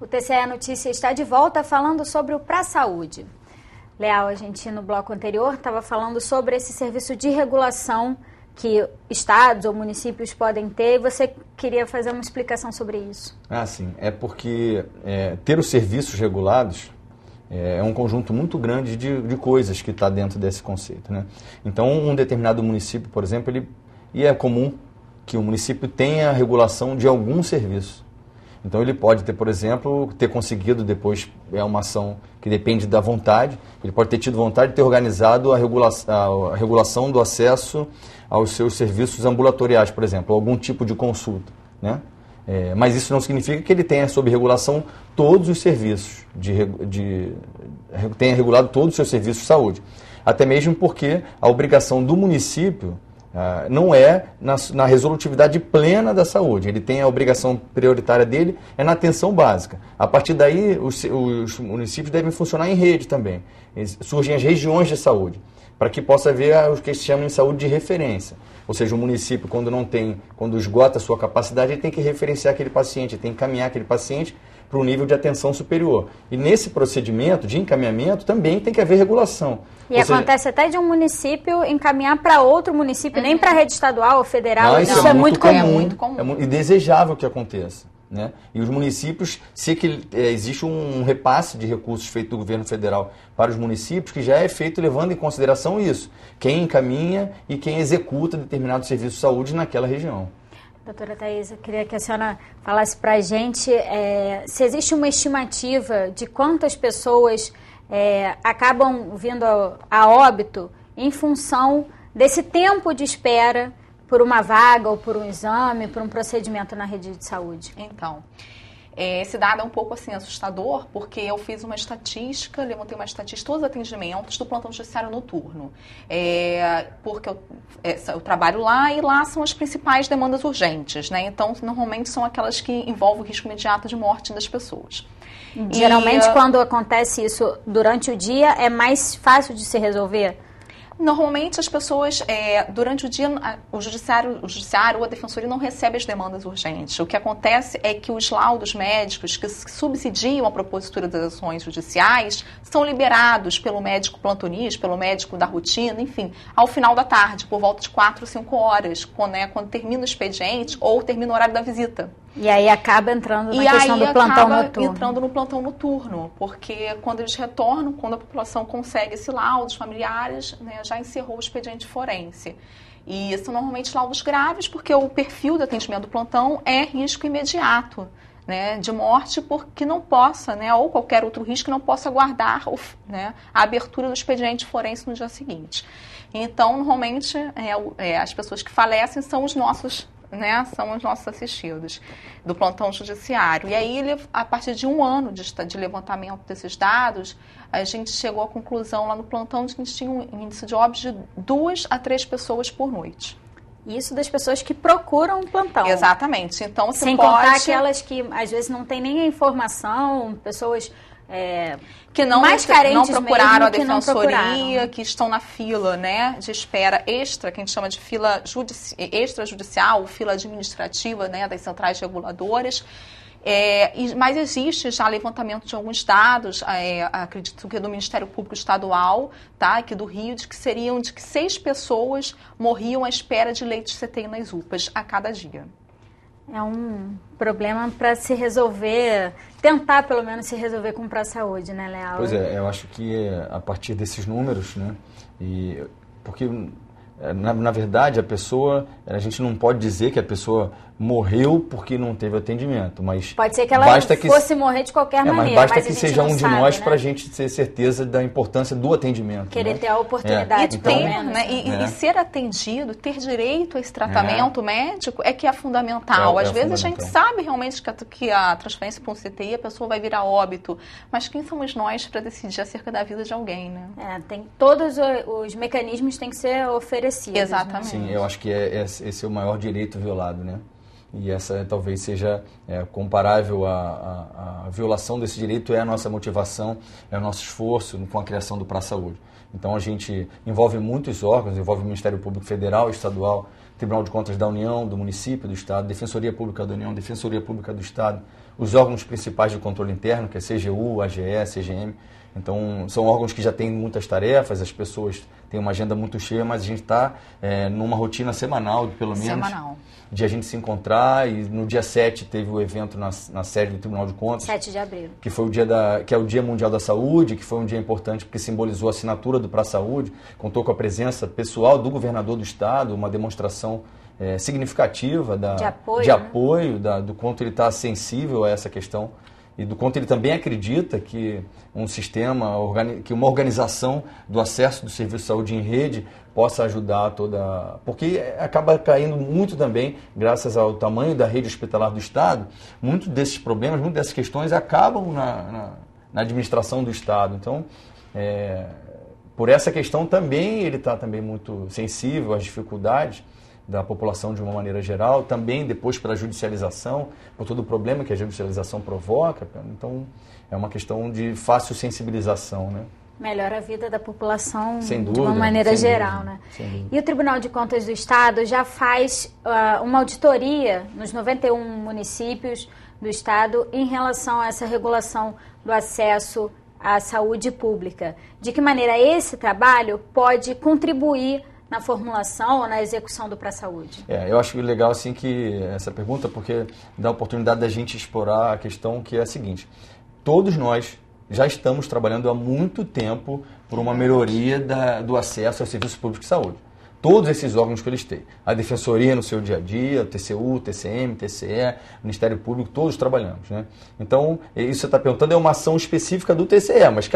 O TCE Notícia está de volta falando sobre o Pra Saúde. Leal, a gente no bloco anterior estava falando sobre esse serviço de regulação que estados ou municípios podem ter, e você queria fazer uma explicação sobre isso. Sim. É porque ter os serviços regulados é um conjunto muito grande de coisas que está dentro desse conceito, né? Então, um determinado município, por exemplo, e é comum que o município tenha a regulação de algum serviço. Então, ele pode ter, por exemplo, ter conseguido depois, uma ação que depende da vontade, ele pode ter tido vontade de ter organizado a regulação do acesso aos seus serviços ambulatoriais, por exemplo, algum tipo de consulta, né? Mas isso não significa que ele tenha sob regulação todos os serviços, tenha regulado todos os seus serviços de saúde. Até mesmo porque a obrigação do município não é na resolutividade plena da saúde. Ele tem a obrigação prioritária dele, é na atenção básica. A partir daí, os municípios devem funcionar em rede também. Surgem as regiões de saúde, para que possa haver o que se chama de saúde de referência. Ou seja, o município, quando esgota a sua capacidade, ele tem que referenciar aquele paciente, ele tem que encaminhar aquele paciente para um nível de atenção superior. E nesse procedimento de encaminhamento também tem que haver regulação. E acontece até de um município encaminhar para outro município, nem para a rede estadual ou federal. Isso é muito comum. É muito comum. E desejável que aconteça, né? E os municípios, existe um repasse de recursos feito do governo federal para os municípios, que já é feito levando em consideração isso, quem encaminha e quem executa determinado serviço de saúde naquela região. Doutora Thaís, eu queria que a senhora falasse para a gente se existe uma estimativa de quantas pessoas acabam vindo a óbito em função desse tempo de espera por uma vaga ou por um exame, por um procedimento na rede de saúde. Então, esse dado é um pouco assim assustador, porque eu fiz uma estatística, levantei uma estatística, todos os atendimentos do plantão judiciário noturno, porque eu trabalho lá e lá são as principais demandas urgentes, né? Então, normalmente são aquelas que envolvem o risco imediato de morte das pessoas. Geralmente, quando acontece isso durante o dia, é mais fácil de se resolver? Normalmente as pessoas, durante o dia, o judiciário ou a defensoria não recebe as demandas urgentes. O que acontece é que os laudos médicos que subsidiam a propositura das ações judiciais são liberados pelo médico plantonista, pelo médico da rotina, enfim, ao final da tarde, por volta de 4 ou 5 horas, quando termina o expediente ou termina o horário da visita. E aí acaba entrando na questão do plantão noturno. Entrando no plantão noturno, porque quando eles retornam, quando a população consegue esse laudo, os familiares, né, já encerrou o expediente forense. E são normalmente laudos graves, porque o perfil do atendimento do plantão é risco imediato, né, de morte, porque não possa, né, ou qualquer outro risco, não possa aguardar a abertura do expediente forense no dia seguinte. Então, normalmente, as pessoas que falecem são os nossos assistidos do plantão judiciário. E aí, a partir de um ano de levantamento desses dados, a gente chegou à conclusão lá no plantão de que a gente tinha um índice de óbitos de 2 a 3 pessoas por noite. Isso das pessoas que procuram o plantão. Exatamente. Então, sem contar aquelas que às vezes não têm nem a informação, pessoas que não procuraram a defensoria, que que estão na fila, né, de espera extra, que a gente chama de fila extrajudicial, fila administrativa, né, das centrais reguladoras. Mas existe já levantamento de alguns dados, acredito que do Ministério Público Estadual, tá, aqui do Rio, de que 6 pessoas morriam à espera de leitos de CTI nas UPAs a cada dia. É um problema para se resolver, tentar pelo menos se resolver com o Pra Saúde, né, Leal? Pois eu acho que a partir desses números, né, porque na verdade a gente não pode dizer que a pessoa morreu porque não teve atendimento, mas pode ser que ela fosse morrer de qualquer maneira, mas basta que seja um de nós, né, para a gente ter certeza da importância do atendimento. Querer, né, ter a oportunidade, e ser atendido, ter direito a esse tratamento médico é que é fundamental. Às vezes a gente sabe realmente que a transferência para um CTI, a pessoa vai virar óbito, mas quem somos nós para decidir acerca da vida de alguém, né? Todos os mecanismos têm que ser oferecidos. Exatamente. Sim, eu acho que esse é o maior direito violado, né? E essa talvez seja comparável à violação desse direito, é a nossa motivação, é o nosso esforço com a criação do Pra Saúde. Então a gente envolve muitos órgãos, envolve o Ministério Público Federal, Estadual, Tribunal de Contas da União, do município, do Estado, Defensoria Pública da União, Defensoria Pública do Estado, os órgãos principais de controle interno, que é CGU, AGE, CGM. Então, são órgãos que já têm muitas tarefas, as pessoas têm uma agenda muito cheia, mas a gente está numa rotina semanal, pelo menos, de a gente se encontrar. E no dia 7 teve o evento na sede do Tribunal de Contas. 7 de abril. Que foi que é o Dia Mundial da Saúde, que foi um dia importante porque simbolizou a assinatura do Pra Saúde, contou com a presença pessoal do governador do Estado, uma demonstração significativa de apoio do quanto ele está sensível a essa questão e do quanto ele também acredita que um sistema, que uma organização do acesso do serviço de saúde em rede possa ajudar toda... Porque acaba caindo muito também, graças ao tamanho da rede hospitalar do Estado, muitos desses problemas, muitas dessas questões acabam na administração do Estado. Então, por essa questão também, ele está também muito sensível às dificuldades da população de uma maneira geral, também depois pela judicialização, por todo o problema que a judicialização provoca. Então, é uma questão de fácil sensibilização, né? Melhora a vida da população sem dúvida, de uma maneira geral, dúvida, né? Sem dúvida. E o Tribunal de Contas do Estado já faz uma auditoria nos 91 municípios do Estado em relação a essa regulação do acesso à saúde pública. De que maneira esse trabalho pode contribuir na formulação ou na execução do Pra Saúde? Eu acho legal assim, que essa pergunta, porque dá a oportunidade da gente explorar a questão que é a seguinte: todos nós já estamos trabalhando há muito tempo por uma melhoria do acesso ao serviço público de saúde. Todos esses órgãos que eu listei, a Defensoria no seu dia a dia, o TCU, o TCM, o TCE, o Ministério Público, todos trabalhamos, né? Então, isso que você está perguntando é uma ação específica do TCE, mas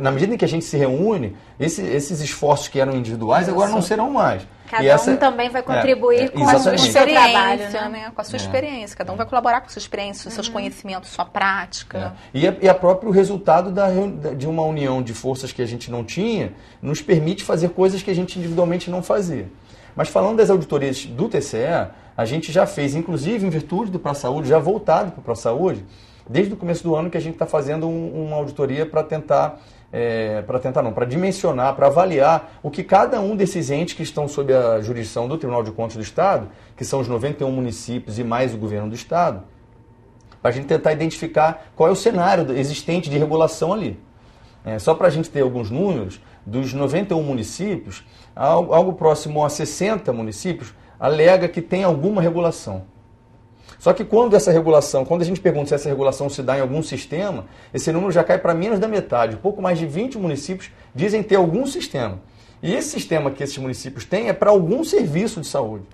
na medida em que a gente se reúne, esses esforços que eram individuais agora não serão mais. Cada um também vai contribuir com o seu trabalho, né? Com a sua experiência. Cada um vai colaborar com a sua experiência, os seus conhecimentos, sua prática. E a próprio resultado de uma união de forças que a gente não tinha nos permite fazer coisas que a gente individualmente não fazia. Mas falando das auditorias do TCE, a gente já fez, inclusive em virtude do Pra Saúde, já voltado para o Pra Saúde, desde o começo do ano que a gente está fazendo uma auditoria para dimensionar, para avaliar o que cada um desses entes que estão sob a jurisdição do Tribunal de Contas do Estado, que são os 91 municípios e mais o governo do Estado, para a gente tentar identificar qual é o cenário existente de regulação ali. Só para a gente ter alguns números, dos 91 municípios, algo próximo a 60 municípios alega que tem alguma regulação. Só que quando a gente pergunta se essa regulação se dá em algum sistema, esse número já cai para menos da metade. Pouco mais de 20 municípios dizem ter algum sistema. E esse sistema que esses municípios têm é para algum serviço de saúde.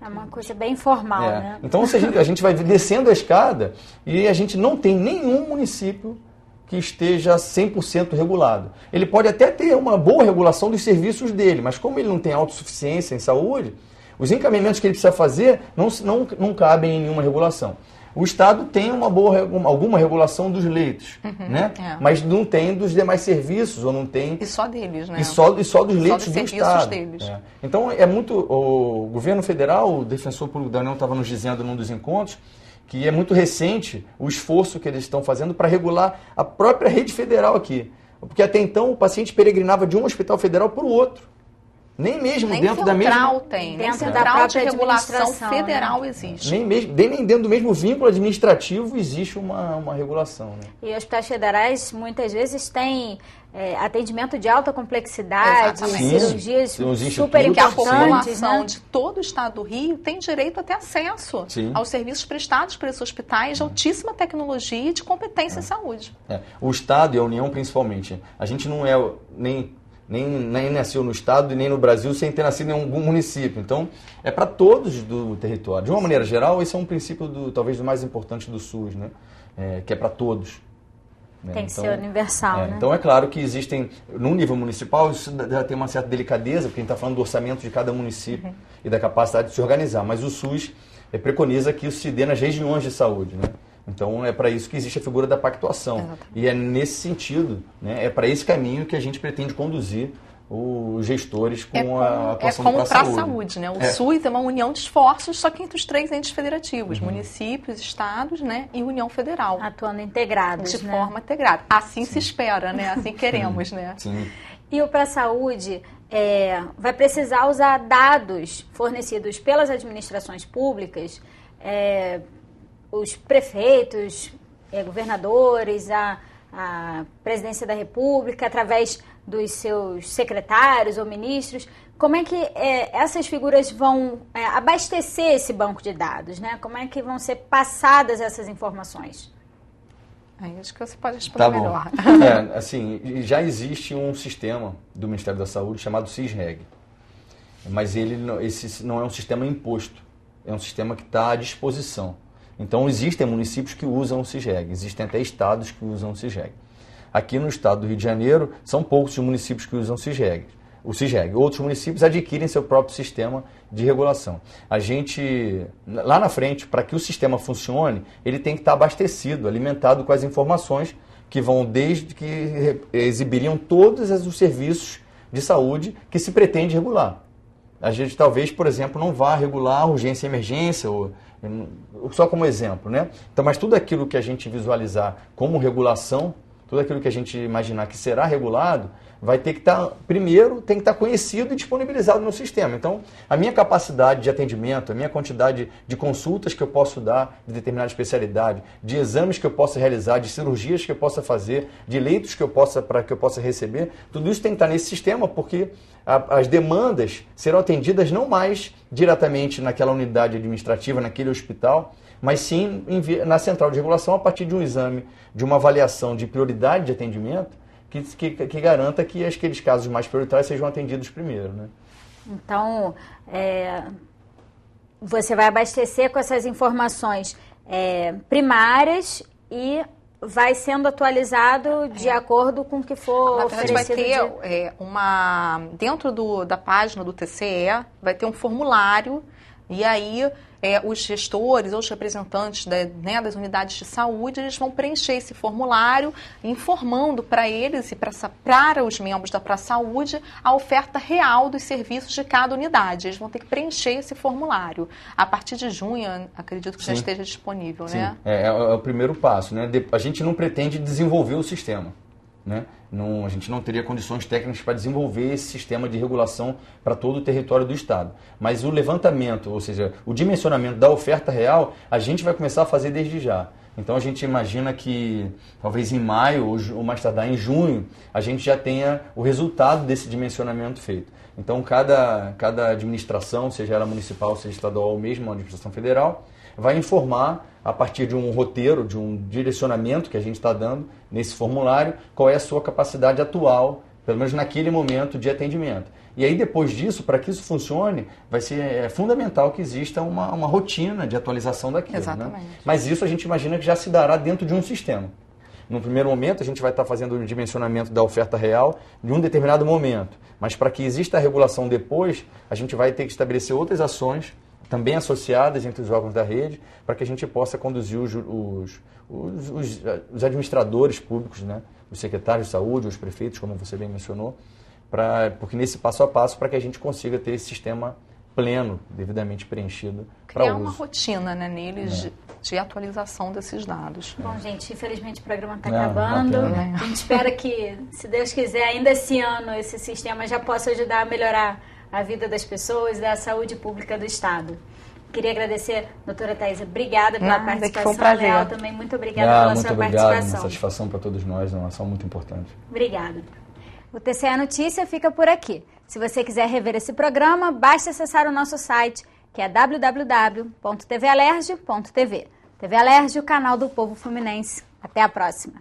É uma coisa bem informal, né? Então a gente vai descendo a escada e a gente não tem nenhum município que esteja 100% regulado. Ele pode até ter uma boa regulação dos serviços dele, mas como ele não tem autossuficiência em saúde, os encaminhamentos que ele precisa fazer não cabem em nenhuma regulação. O Estado tem alguma regulação dos leitos, né? Mas não tem dos demais serviços, ou não tem... E só deles, né? E só dos leitos do Estado. Deles. Então, o governo federal, o Defensor Público da União estava nos dizendo num dos encontros, que é muito recente o esforço que eles estão fazendo para regular a própria rede federal aqui. Porque até então o paciente peregrinava de um hospital federal para o outro. Nem mesmo dentro da mesma... Dentro da própria regulação federal existe. Nem dentro do mesmo vínculo administrativo existe uma regulação. Né? E hospitais federais muitas vezes têm atendimento de alta complexidade, cirurgias super importantes. A população de todo o estado do Rio tem direito a ter acesso aos serviços prestados por esses hospitais de altíssima tecnologia e de competência em saúde. O Estado e a União principalmente. A gente não é nem nasceu no Estado e nem no Brasil sem ter nascido em algum município. Então, é para todos do território. De uma maneira geral, esse é um princípio talvez o mais importante do SUS, né? Que é para todos. Tem que ser universal, né? Então, é claro que existem, no nível municipal, isso já tem uma certa delicadeza, porque a gente está falando do orçamento de cada município e da capacidade de se organizar. Mas o SUS preconiza que isso se dê nas regiões de saúde, né? Então, é para isso que existe a figura da pactuação. Exatamente. E é nesse sentido, né, é para esse caminho que a gente pretende conduzir os gestores com a atuação do Pra Saúde. Né? O SUS é uma união de esforços, só que entre os 3 entes federativos, municípios, estados, né, e União Federal. Atuando integrados, de forma integrada. Assim se espera, né? Assim queremos, né? Sim. E o Pra Saúde vai precisar usar dados fornecidos pelas administrações públicas, os prefeitos, governadores, a presidência da República, através dos seus secretários ou ministros. Como é que essas figuras vão abastecer esse banco de dados, né? Como é que vão ser passadas essas informações? Acho que você pode responder melhor. Assim, já existe um sistema do Ministério da Saúde chamado CISREG, mas esse não é um sistema imposto, é um sistema que está à disposição. Então, existem municípios que usam o CISREG, existem até estados que usam o CISREG. Aqui no estado do Rio de Janeiro, são poucos os municípios que usam o CISREG. Outros municípios adquirem seu próprio sistema de regulação. A gente, lá na frente, para que o sistema funcione, ele tem que estar abastecido, alimentado com as informações que vão desde que exibiriam todos os serviços de saúde que se pretende regular. A gente talvez, por exemplo, não vá regular urgência e emergência, só como exemplo, né? Então, mas tudo aquilo que a gente visualizar como regulação, tudo aquilo que a gente imaginar que será regulado, vai ter que estar, primeiro, tem que estar conhecido e disponibilizado no sistema. Então, a minha capacidade de atendimento, a minha quantidade de consultas que eu posso dar de determinada especialidade, de exames que eu possa realizar, de cirurgias que eu possa fazer, de leitos que eu possa receber, tudo isso tem que estar nesse sistema, porque as demandas serão atendidas não mais diretamente naquela unidade administrativa, naquele hospital, mas sim na central de regulação a partir de um exame, de uma avaliação de prioridade de atendimento, que garanta que aqueles casos mais prioritários sejam atendidos primeiro, né? Então, você vai abastecer com essas informações primárias e vai sendo atualizado de acordo com o que for oferecido. Vai ter dentro da página do TCE, vai ter um formulário, e aí os gestores ou os representantes das unidades de saúde, eles vão preencher esse formulário, informando para eles e para os membros da Prasaúde a oferta real dos serviços de cada unidade. Eles vão ter que preencher esse formulário. A partir de junho, acredito que já esteja disponível, Sim. né? É o primeiro passo, né? A gente não pretende desenvolver o sistema, né? A gente não teria condições técnicas para desenvolver esse sistema de regulação para todo o território do Estado. Mas o levantamento, ou seja, o dimensionamento da oferta real, a gente vai começar a fazer desde já. Então a gente imagina que talvez em maio ou mais tardar em junho, a gente já tenha o resultado desse dimensionamento feito. Então cada administração, seja ela municipal, seja estadual ou mesmo a administração federal, vai informar a partir de um roteiro, de um direcionamento que a gente está dando nesse formulário, qual é a sua capacidade atual, pelo menos naquele momento de atendimento. E aí depois disso, para que isso funcione, vai ser fundamental que exista uma rotina de atualização daquilo. Exatamente. Né? Mas isso a gente imagina que já se dará dentro de um sistema. No primeiro momento, a gente vai estar fazendo o dimensionamento da oferta real de um determinado momento. Mas para que exista a regulação depois, a gente vai ter que estabelecer outras ações também associadas entre os órgãos da rede, para que a gente possa conduzir os administradores públicos, né? Os secretários de saúde, os prefeitos, como você bem mencionou, porque nesse passo a passo, para que a gente consiga ter esse sistema pleno, devidamente preenchido para uso. Criar uma rotina, né, neles de atualização desses dados. Bom, gente, infelizmente o programa está acabando. A gente espera que, se Deus quiser, ainda esse ano esse sistema já possa ajudar a melhorar a vida das pessoas e da saúde pública do Estado. Queria agradecer, doutora Thaisa, obrigada pela participação. Foi um prazer. Leal, também muito obrigada pela sua participação. Uma satisfação para todos nós, uma ação muito importante. Obrigada. O TCE Notícia fica por aqui. Se você quiser rever esse programa, basta acessar o nosso site, que é www.tvalerj.tv. TV Alerj, o canal do povo fluminense. Até a próxima.